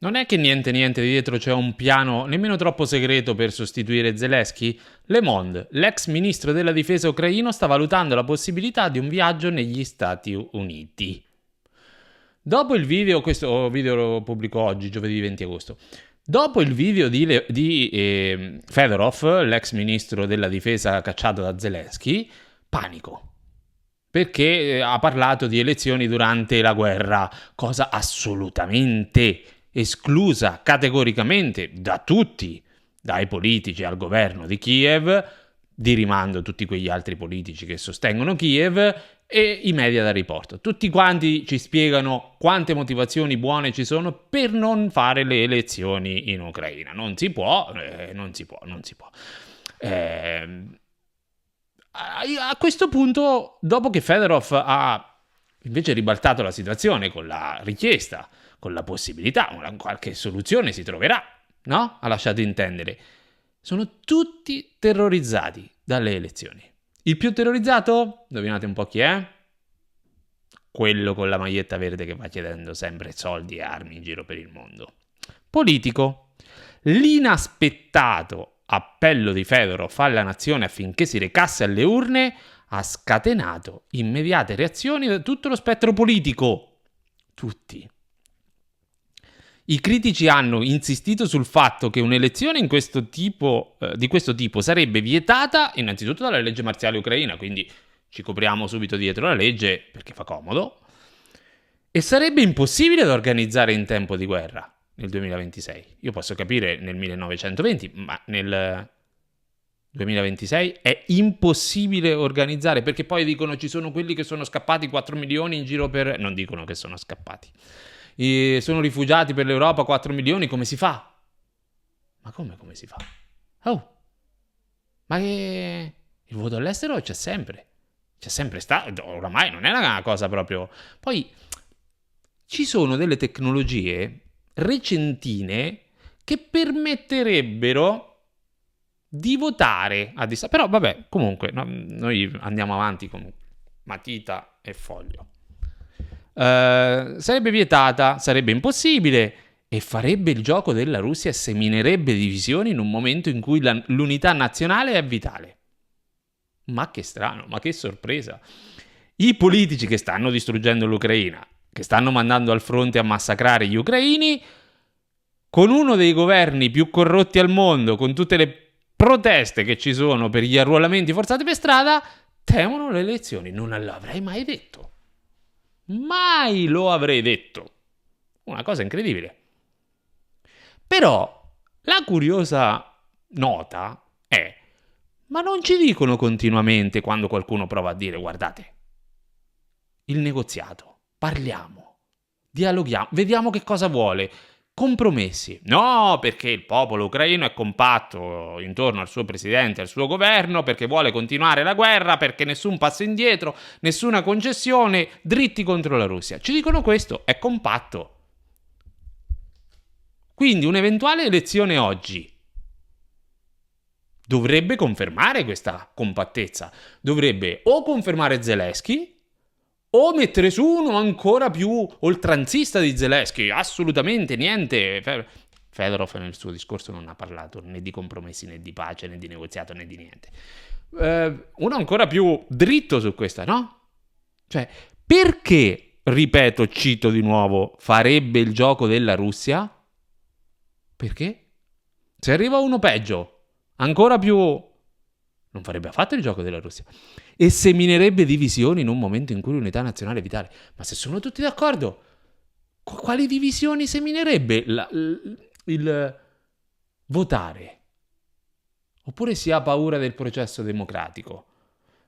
Non è che niente dietro c'è un piano nemmeno troppo segreto per sostituire Zelensky? Le Monde, l'ex ministro della difesa ucraino, sta valutando la possibilità di un viaggio negli Stati Uniti. Dopo il video, questo video lo pubblico oggi, giovedì 20 agosto. Dopo il video di Fedorov, l'ex ministro della difesa cacciato da Zelensky, panico. Perché ha parlato di elezioni durante la guerra, cosa assolutamente esclusa categoricamente da tutti, dai politici al governo di Kiev, di rimando tutti quegli altri politici che sostengono Kiev e i media da riporto. Tutti quanti ci spiegano quante motivazioni buone ci sono per non fare le elezioni in Ucraina. Non si può. A questo punto, dopo che Fedorov ha invece ribaltato la situazione con la richiesta, con la possibilità, qualche soluzione si troverà, no? Ha lasciato intendere. Sono tutti terrorizzati dalle elezioni. Il più terrorizzato? Indovinate un po' chi è? Quello con la maglietta verde che va chiedendo sempre soldi e armi in giro per il mondo. Politico. L'inaspettato appello di Fedorov alla nazione affinché si recasse alle urne ha scatenato immediate reazioni da tutto lo spettro politico. Tutti. I critici hanno insistito sul fatto che un'elezione di questo tipo sarebbe vietata innanzitutto dalla legge marziale ucraina, quindi ci copriamo subito dietro la legge perché fa comodo, e sarebbe impossibile da organizzare in tempo di guerra nel 2026. Io posso capire nel 1920, ma nel 2026 è impossibile organizzare, perché poi dicono ci sono quelli che sono scappati 4 milioni in giro per... Non dicono che sono scappati. Sono rifugiati per l'Europa 4 milioni, come si fa? Ma come si fa? Oh, ma che... Il voto all'estero c'è sempre stato, oramai non è una cosa proprio... Poi ci sono delle tecnologie recentine che permetterebbero di votare a distanza. Però vabbè, comunque, no, noi andiamo avanti con matita e foglio. Sarebbe vietata, sarebbe impossibile e farebbe il gioco della Russia e seminerebbe divisioni in un momento in cui l'unità nazionale è vitale. Ma che strano, ma che sorpresa. I politici che stanno distruggendo l'Ucraina, che stanno mandando al fronte a massacrare gli ucraini, con uno dei governi più corrotti al mondo, con tutte le proteste che ci sono per gli arruolamenti forzati per strada, temono le elezioni. Non l'avrei mai detto. Mai lo avrei detto. Una cosa incredibile. Però la curiosa nota è: ma non ci dicono continuamente quando qualcuno prova a dire guardate, il negoziato, parliamo, dialoghiamo, vediamo che cosa vuole, compromessi. No, perché il popolo ucraino è compatto intorno al suo presidente, al suo governo, perché vuole continuare la guerra, perché nessun passo indietro, nessuna concessione, dritti contro la Russia. Ci dicono questo, è compatto. Quindi un'eventuale elezione oggi dovrebbe confermare questa compattezza. Dovrebbe o confermare Zelensky o mettere su uno ancora più oltranzista di Zelensky. Assolutamente niente. Fedorov nel suo discorso non ha parlato né di compromessi né di pace né di negoziato né di niente. Uno ancora più dritto su questa, no? Cioè, perché, ripeto, cito di nuovo, farebbe il gioco della Russia? Perché? Se arriva uno peggio, ancora più... non farebbe affatto il gioco della Russia. E seminerebbe divisioni in un momento in cui l'unità nazionale è vitale. Ma se sono tutti d'accordo, quali divisioni seminerebbe il votare? Oppure si ha paura del processo democratico,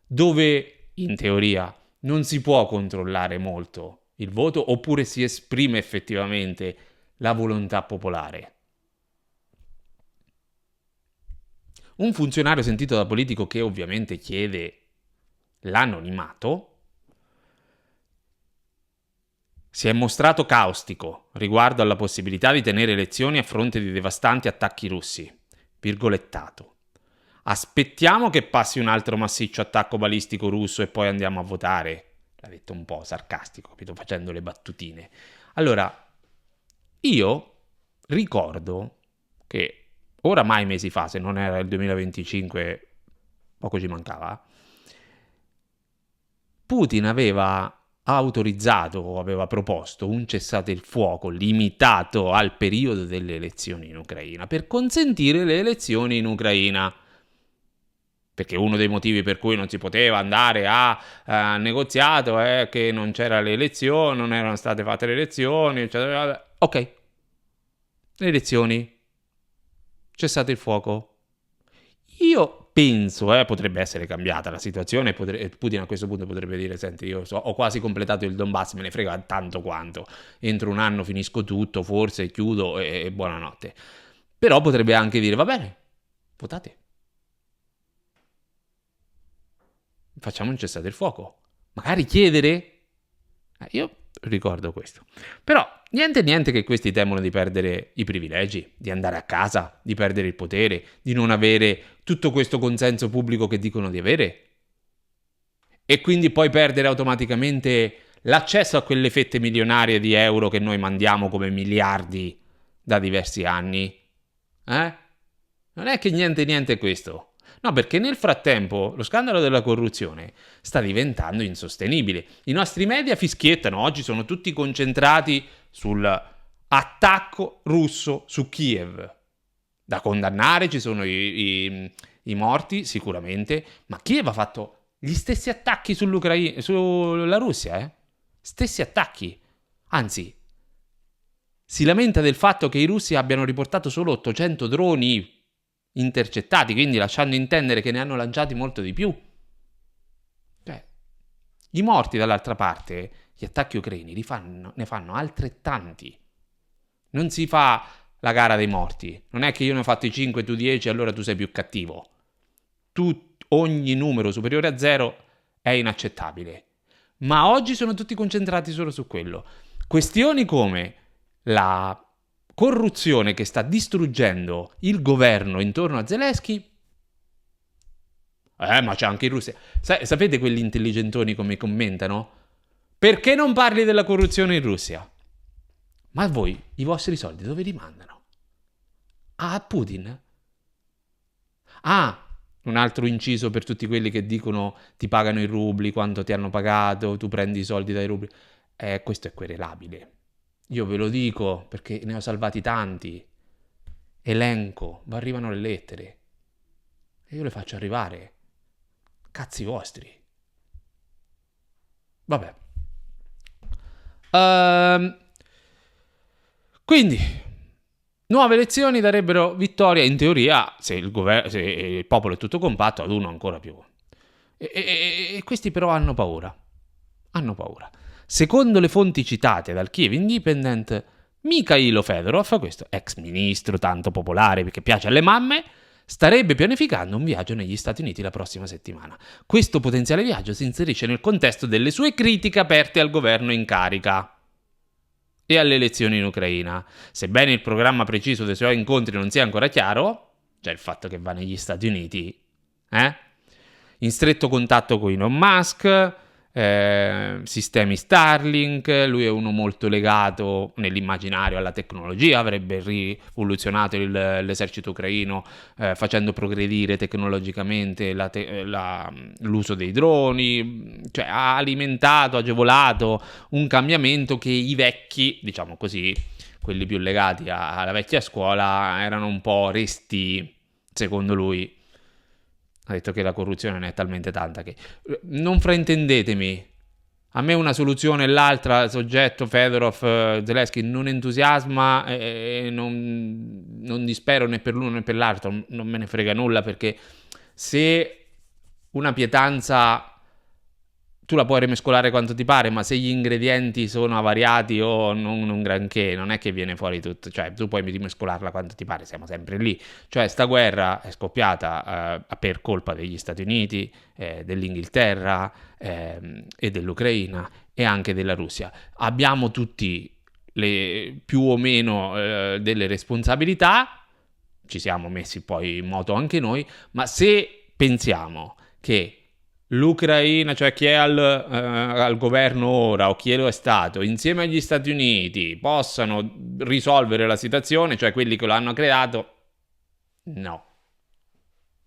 dove in teoria non si può controllare molto il voto, oppure si esprime effettivamente la volontà popolare? Un funzionario sentito da politico che ovviamente chiede l'anonimato si è mostrato caustico riguardo alla possibilità di tenere elezioni a fronte di devastanti attacchi russi. Virgolettato. Aspettiamo che passi un altro massiccio attacco balistico russo e poi andiamo a votare. L'ha detto un po' sarcastico, capito? Facendo le battutine. Allora, io ricordo che oramai mesi fa, se non era il 2025, poco ci mancava, Putin aveva autorizzato o aveva proposto un cessate il fuoco limitato al periodo delle elezioni in Ucraina per consentire le elezioni in Ucraina. Perché uno dei motivi per cui non si poteva andare a negoziato è che non c'era le elezioni, non erano state fatte le elezioni, eccetera. Ok, le elezioni, cessate il fuoco. Io penso, potrebbe essere cambiata la situazione, Putin a questo punto potrebbe dire, senti, io ho quasi completato il Donbass, me ne frega tanto quanto, entro un anno finisco tutto, forse chiudo e buonanotte. Però potrebbe anche dire, va bene, votate. Facciamo un cessate il fuoco. Magari chiedere? Io ricordo questo. Però niente che questi temono di perdere i privilegi, di andare a casa, di perdere il potere, di non avere tutto questo consenso pubblico che dicono di avere. E quindi poi perdere automaticamente l'accesso a quelle fette milionarie di euro che noi mandiamo come miliardi da diversi anni. Non è che niente questo. No, perché nel frattempo lo scandalo della corruzione sta diventando insostenibile. I nostri media fischiettano, oggi sono tutti concentrati sull'attacco russo su Kiev. Da condannare, ci sono i morti sicuramente, ma Kiev ha fatto gli stessi attacchi sulla Russia, Stessi attacchi. Anzi, si lamenta del fatto che i russi abbiano riportato solo 800 droni intercettati, quindi lasciando intendere che ne hanno lanciati molto di più. Cioè, i morti dall'altra parte, gli attacchi ucraini ne fanno altrettanti. Non si fa la gara dei morti. Non è che io ne ho fatti 5, tu 10, allora tu sei più cattivo. Ogni numero superiore a 0 è inaccettabile. Ma oggi sono tutti concentrati solo su quello. Questioni come la corruzione che sta distruggendo il governo intorno a Zelensky. Ma c'è anche in Russia. Sapete quelli intelligentoni come commentano? Perché non parli della corruzione in Russia? Ma voi i vostri soldi dove li mandano? A Putin? Un altro inciso per tutti quelli che dicono ti pagano i rubli, quanto ti hanno pagato, tu prendi i soldi dai rubli. Questo è querelabile. Io ve lo dico perché ne ho salvati tanti. Elenco, vi arrivano le lettere. E io le faccio arrivare. Cazzi vostri. Vabbè. Quindi, nuove elezioni darebbero vittoria, in teoria, se il popolo è tutto compatto, ad uno ancora più. E questi però hanno paura. Secondo le fonti citate dal Kiev Independent, Mikhailo Fedorov, questo ex ministro tanto popolare perché piace alle mamme, starebbe pianificando un viaggio negli Stati Uniti la prossima settimana. Questo potenziale viaggio si inserisce nel contesto delle sue critiche aperte al governo in carica e alle elezioni in Ucraina. Sebbene il programma preciso dei suoi incontri non sia ancora chiaro, cioè il fatto che va negli Stati Uniti, in stretto contatto con Elon Musk, sistemi Starlink, lui è uno molto legato nell'immaginario alla tecnologia, avrebbe rivoluzionato l'esercito ucraino facendo progredire tecnologicamente l'uso dei droni, cioè ha alimentato, agevolato un cambiamento che i vecchi, diciamo così, quelli più legati alla vecchia scuola, erano un po' resti, secondo lui. Ha detto che la corruzione ne è talmente tanta che... Non fraintendetemi. A me una soluzione e l'altra, soggetto Fedorov, Zelensky, non entusiasma e non dispero né per l'uno né per l'altro. Non me ne frega nulla perché se una pietanza tu la puoi rimescolare quanto ti pare, ma se gli ingredienti sono avariati o non granché, non è che viene fuori tutto, cioè tu puoi rimescolarla quanto ti pare, siamo sempre lì. Cioè sta guerra è scoppiata per colpa degli Stati Uniti, dell'Inghilterra e dell'Ucraina e anche della Russia. Abbiamo tutti più o meno delle responsabilità, ci siamo messi poi in moto anche noi, ma se pensiamo che l'Ucraina, cioè chi è al governo ora o chi lo è stato, insieme agli Stati Uniti, possano risolvere la situazione, cioè quelli che lo hanno creato, no.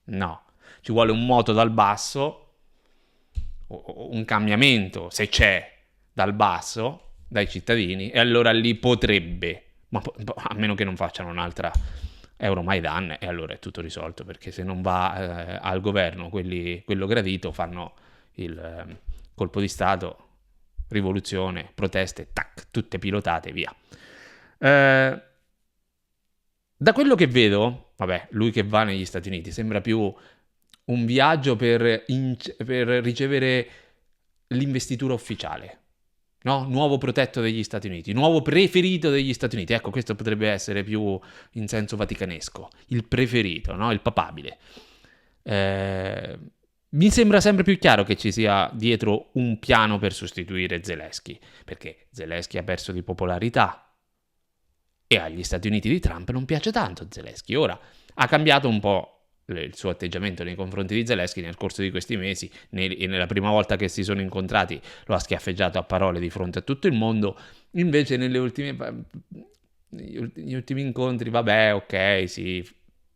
No. Ci vuole un moto dal basso, un cambiamento, se c'è, dal basso, dai cittadini, e allora lì potrebbe, ma a meno che non facciano un'altra Euromaidan, e allora è tutto risolto, perché se non va al governo quello gradito, fanno il colpo di Stato, rivoluzione, proteste, tac, tutte pilotate, via. Da quello che vedo, vabbè, lui che va negli Stati Uniti sembra più un viaggio per ricevere l'investitura ufficiale, no? Nuovo protetto degli Stati Uniti, nuovo preferito degli Stati Uniti. Ecco, questo potrebbe essere più in senso vaticanesco, il preferito, no? Il papabile. Mi sembra sempre più chiaro che ci sia dietro un piano per sostituire Zelensky, perché Zelensky ha perso di popolarità e agli Stati Uniti di Trump non piace tanto Zelensky. Ora ha cambiato un po' il suo atteggiamento nei confronti di Zelensky nel corso di questi mesi, nella prima volta che si sono incontrati lo ha schiaffeggiato a parole di fronte a tutto il mondo, invece negli ultimi incontri, vabbè, ok, sì,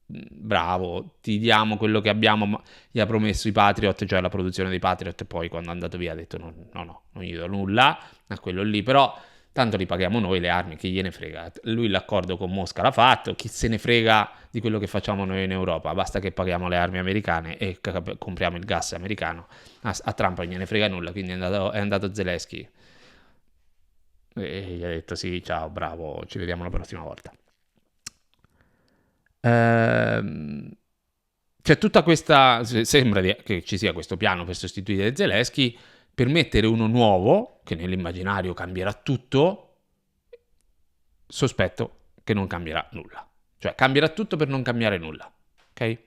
bravo, ti diamo quello che abbiamo, ma gli ha promesso i Patriot, cioè la produzione dei Patriot, e poi quando è andato via ha detto no, non gli do nulla a quello lì, però tanto li paghiamo noi le armi, chi gliene frega. Lui l'accordo con Mosca l'ha fatto, chi se ne frega di quello che facciamo noi in Europa, basta che paghiamo le armi americane e compriamo il gas americano. A Trump non gliene frega nulla, quindi è andato Zelensky e gli ha detto sì, ciao, bravo, ci vediamo la prossima volta. C'è tutta questa, sembra che ci sia questo piano per sostituire Zelensky, per mettere uno nuovo, che nell'immaginario cambierà tutto, sospetto che non cambierà nulla. Cioè, cambierà tutto per non cambiare nulla. Ok?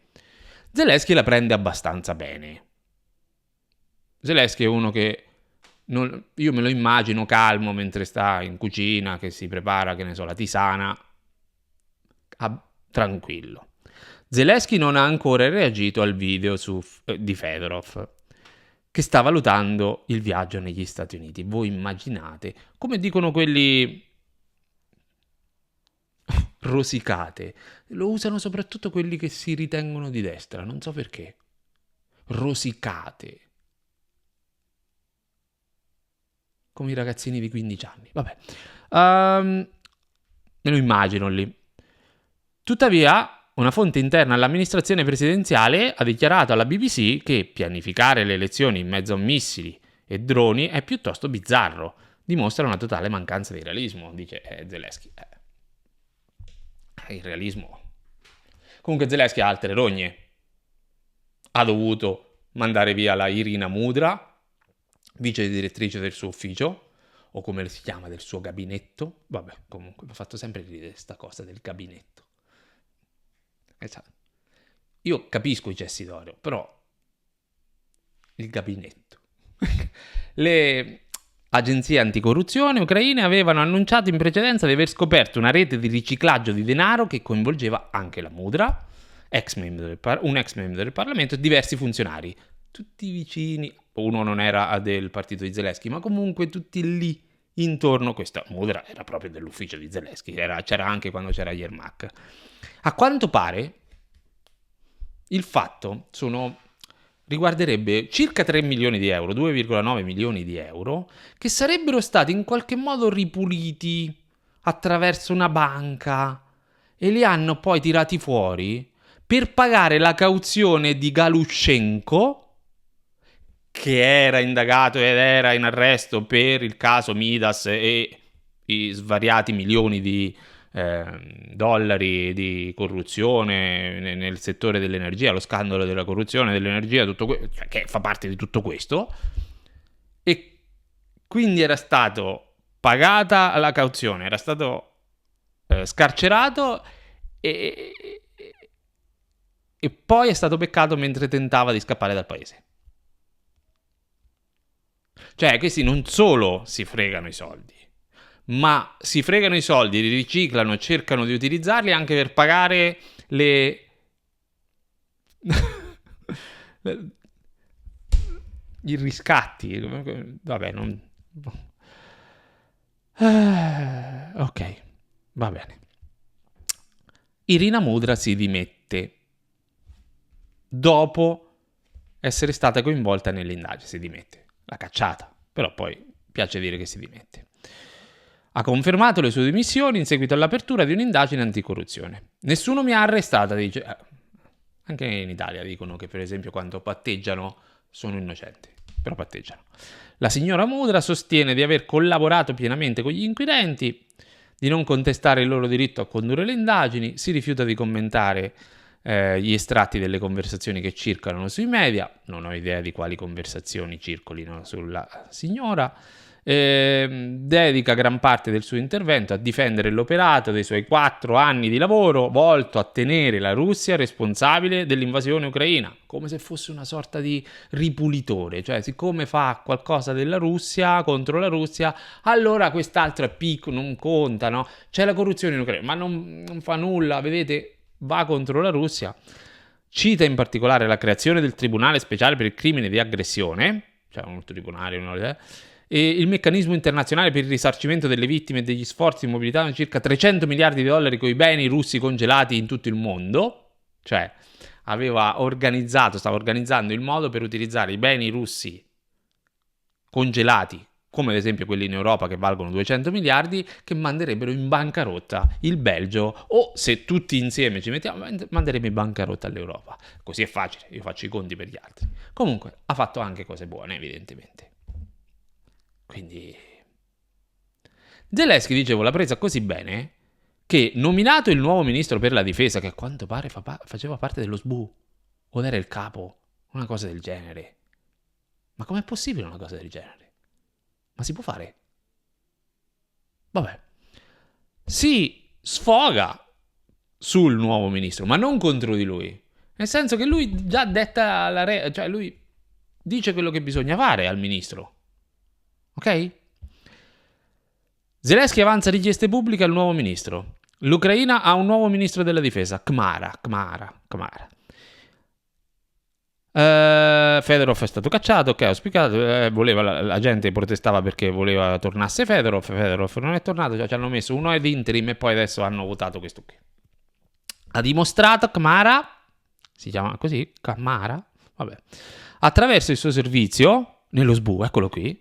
Zelensky la prende abbastanza bene. Zelensky è uno che io me lo immagino calmo mentre sta in cucina, che si prepara, che ne so, la tisana, tranquillo. Zelensky non ha ancora reagito al video di Fedorov, che sta valutando il viaggio negli Stati Uniti. Voi immaginate, come dicono quelli rosicate, lo usano soprattutto quelli che si ritengono di destra, non so perché. Rosicate. Come i ragazzini di 15 anni. Vabbè. Me lo immagino lì. Tuttavia, una fonte interna all'amministrazione presidenziale ha dichiarato alla BBC che pianificare le elezioni in mezzo a missili e droni è piuttosto bizzarro. Dimostra una totale mancanza di realismo, dice Zelensky. Il realismo. Comunque Zelensky ha altre rogne. Ha dovuto mandare via la Irina Mudra, vice direttrice del suo ufficio, o come si chiama, del suo gabinetto. Vabbè, comunque mi ha fatto sempre ridere questa cosa del gabinetto. Esatto. Io capisco i cessi d'oro, però il gabinetto. Le agenzie anticorruzione ucraine avevano annunciato in precedenza di aver scoperto una rete di riciclaggio di denaro che coinvolgeva anche la Mudra, un ex membro del Parlamento e diversi funzionari, tutti vicini. Uno non era del partito di Zelensky, ma comunque tutti lì intorno. Questa Mudra era proprio dell'ufficio di Zelensky, c'era anche quando c'era Yermak. A quanto pare il fatto riguarderebbe circa 3 milioni di euro, 2,9 milioni di euro, che sarebbero stati in qualche modo ripuliti attraverso una banca e li hanno poi tirati fuori per pagare la cauzione di Galushenko, che era indagato ed era in arresto per il caso Midas e i svariati milioni di dollari di corruzione nel settore dell'energia, lo scandalo della corruzione dell'energia, cioè, che fa parte di tutto questo, e quindi era stato pagata la cauzione, era stato scarcerato e poi è stato beccato mentre tentava di scappare dal paese. Cioè, questi non solo si fregano i soldi, ma si fregano i soldi, li riciclano e cercano di utilizzarli anche per pagare i riscatti. Vabbè, non... ok, va bene. Irina Mudra si dimette dopo essere stata coinvolta nell'indagine. Si dimette, l'ha cacciata, però poi piace dire che si dimette. Ha confermato le sue dimissioni in seguito all'apertura di un'indagine anticorruzione. Nessuno mi ha arrestata, dice. Anche in Italia dicono che, per esempio, quando patteggiano sono innocenti, però patteggiano. La signora Mudra sostiene di aver collaborato pienamente con gli inquirenti, di non contestare il loro diritto a condurre le indagini, si rifiuta di commentare gli estratti delle conversazioni che circolano sui media, non ho idea di quali conversazioni circolino sulla signora, dedica gran parte del suo intervento a difendere l'operato dei suoi 4 anni di lavoro volto a tenere la Russia responsabile dell'invasione ucraina, come se fosse una sorta di ripulitore, cioè siccome fa qualcosa della Russia contro la Russia, allora quest'altro è piccolo, non conta, no? C'è la corruzione in Ucraina, ma non fa nulla, vedete, va contro la Russia. Cita in particolare la creazione del Tribunale Speciale per il crimine di aggressione, cioè un tribunale, e il meccanismo internazionale per il risarcimento delle vittime e degli sforzi mobilitati circa 300 miliardi di dollari con i beni russi congelati in tutto il mondo, cioè stava organizzando il modo per utilizzare i beni russi congelati, come ad esempio quelli in Europa che valgono 200 miliardi, che manderebbero in bancarotta il Belgio, o se tutti insieme ci mettiamo, manderebbe in bancarotta l'Europa. Così è facile, io faccio i conti per gli altri. Comunque, ha fatto anche cose buone, evidentemente. Quindi Zelensky, dicevo, l'ha presa così bene che, nominato il nuovo ministro per la difesa, che a quanto pare faceva parte dello SBU, o era il capo, una cosa del genere. Ma com'è possibile una cosa del genere? Ma si può fare? Vabbè. Si sfoga sul nuovo ministro, ma non contro di lui. Nel senso che lui già detta la cioè lui dice quello che bisogna fare al ministro. Ok? Zelensky avanza richieste pubbliche al nuovo ministro. L'Ucraina ha un nuovo ministro della difesa, Khmara. Fedorov è stato cacciato, ok, ho spiegato, la gente protestava perché voleva tornasse Fedorov non è tornato, cioè ci hanno messo uno ad interim e poi adesso hanno votato questo qui. Ha dimostrato Khmara, si chiama così, Khmara, vabbè, attraverso il suo servizio nello SBU, eccolo qui,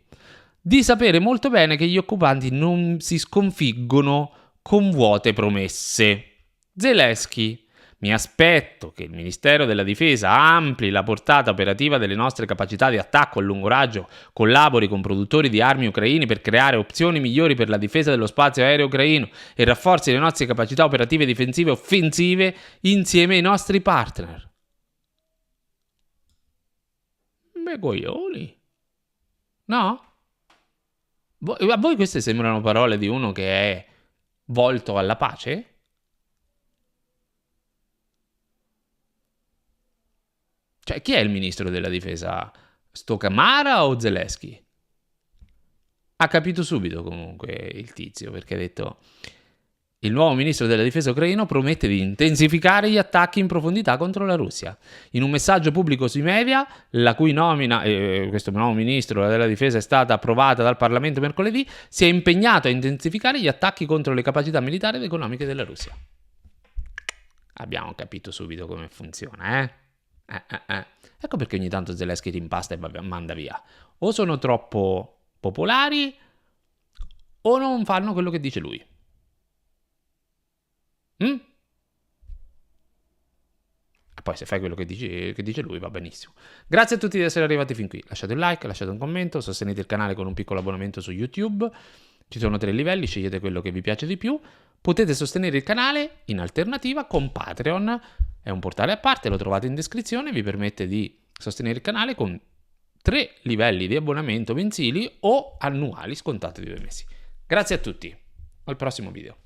di sapere molto bene che gli occupanti non si sconfiggono con vuote promesse. Zelensky: mi aspetto che il Ministero della Difesa ampli la portata operativa delle nostre capacità di attacco a lungo raggio, collabori con produttori di armi ucraini per creare opzioni migliori per la difesa dello spazio aereo ucraino e rafforzi le nostre capacità operative difensive e offensive insieme ai nostri partner. Beh, coglioni. No? A voi queste sembrano parole di uno che è volto alla pace? Cioè, chi è il ministro della difesa? Sto Khmara o Zelensky? Ha capito subito comunque il tizio, perché ha detto: il nuovo ministro della difesa ucraino promette di intensificare gli attacchi in profondità contro la Russia. In un messaggio pubblico sui media, la cui nomina, questo nuovo ministro della difesa è stata approvata dal Parlamento mercoledì, si è impegnato a intensificare gli attacchi contro le capacità militari ed economiche della Russia. Abbiamo capito subito come funziona, Ecco perché ogni tanto Zelensky rimpasta e manda via. O sono troppo popolari o non fanno quello che dice lui. E poi se fai quello che dice lui va benissimo. Grazie a tutti di essere arrivati fin qui. Lasciate un like, lasciate un commento, sostenete il canale con un piccolo abbonamento su YouTube. Ci sono 3 livelli, scegliete quello che vi piace di più. Potete sostenere il canale in alternativa con Patreon. È un portale a parte, lo trovate in descrizione, vi permette di sostenere il canale con 3 livelli di abbonamento mensili o annuali scontati di 2 mesi. Grazie a tutti, al prossimo video.